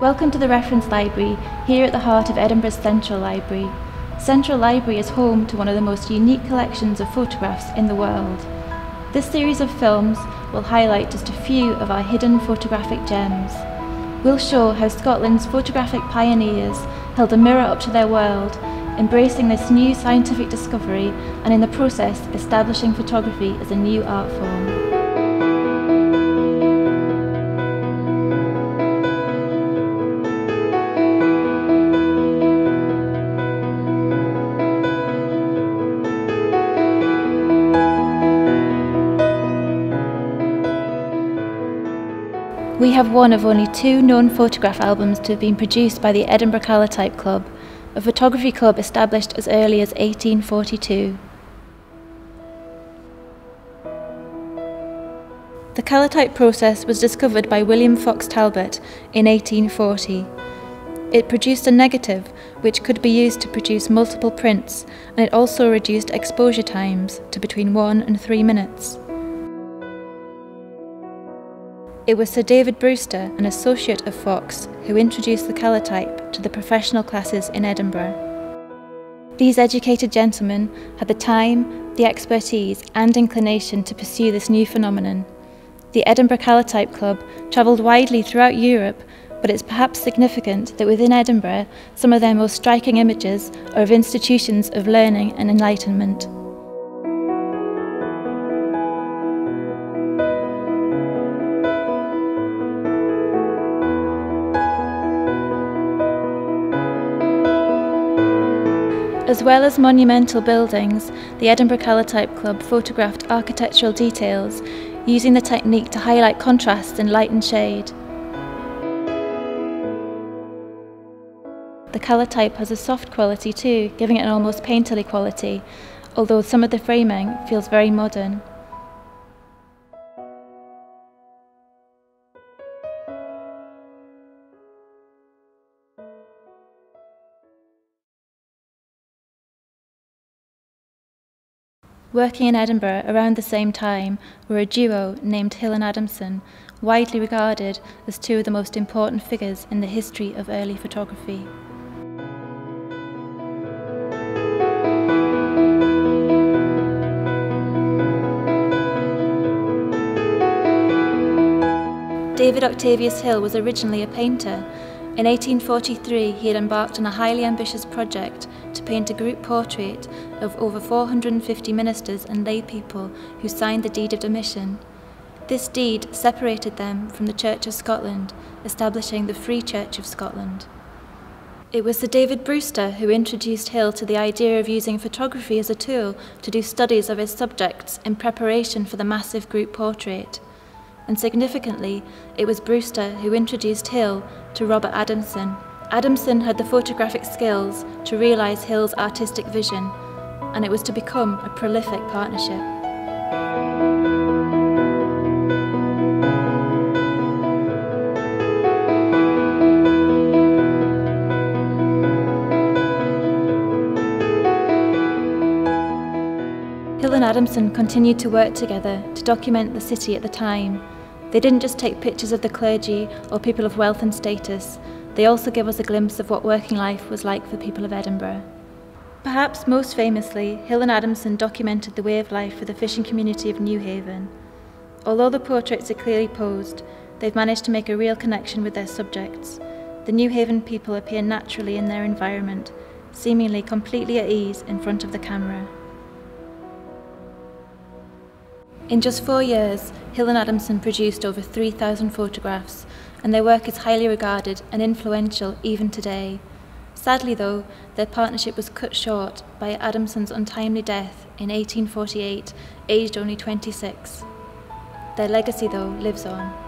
Welcome to the Reference Library, here at the heart of Edinburgh's Central Library. Central Library is home to one of the most unique collections of photographs in the world. This series of films will highlight just a few of our hidden photographic gems. We'll show how Scotland's photographic pioneers held a mirror up to their world, embracing this new scientific discovery and in the process establishing photography as a new art form. We have one of only two known photograph albums to have been produced by the Edinburgh Calotype Club, a photography club established as early as 1842. The calotype process was discovered by William Fox Talbot in 1840. It produced a negative which could be used to produce multiple prints, and it also reduced exposure times to between 1 and 3 minutes. It was Sir David Brewster, an associate of Fox, who introduced the calotype to the professional classes in Edinburgh. These educated gentlemen had the time, the expertise and inclination to pursue this new phenomenon. The Edinburgh Calotype Club travelled widely throughout Europe, but it's perhaps significant that within Edinburgh, some of their most striking images are of institutions of learning and enlightenment. As well as monumental buildings, the Edinburgh Calotype Club photographed architectural details, using the technique to highlight contrasts in light and shade. The calotype has a soft quality too, giving it an almost painterly quality, although some of the framing feels very modern. Working in Edinburgh around the same time were a duo named Hill and Adamson, widely regarded as two of the most important figures in the history of early photography. David Octavius Hill was originally a painter. In 1843, he had embarked on a highly ambitious project to paint a group portrait of over 450 ministers and lay people who signed the Deed of Admission. This deed separated them from the Church of Scotland, establishing the Free Church of Scotland. It was Sir David Brewster who introduced Hill to the idea of using photography as a tool to do studies of his subjects in preparation for the massive group portrait. And significantly, it was Brewster who introduced Hill to Robert Adamson. Adamson had the photographic skills to realise Hill's artistic vision, and it was to become a prolific partnership. Hill and Adamson continued to work together to document the city at the time. They didn't just take pictures of the clergy or people of wealth and status, they also give us a glimpse of what working life was like for people of Edinburgh. Perhaps most famously, Hill and Adamson documented the way of life for the fishing community of Newhaven. Although the portraits are clearly posed, they've managed to make a real connection with their subjects. The Newhaven people appear naturally in their environment, seemingly completely at ease in front of the camera. In just 4 years, Hill and Adamson produced over 3,000 photographs, and their work is highly regarded and influential even today. Sadly though, their partnership was cut short by Adamson's untimely death in 1848, aged only 26. Their legacy though lives on.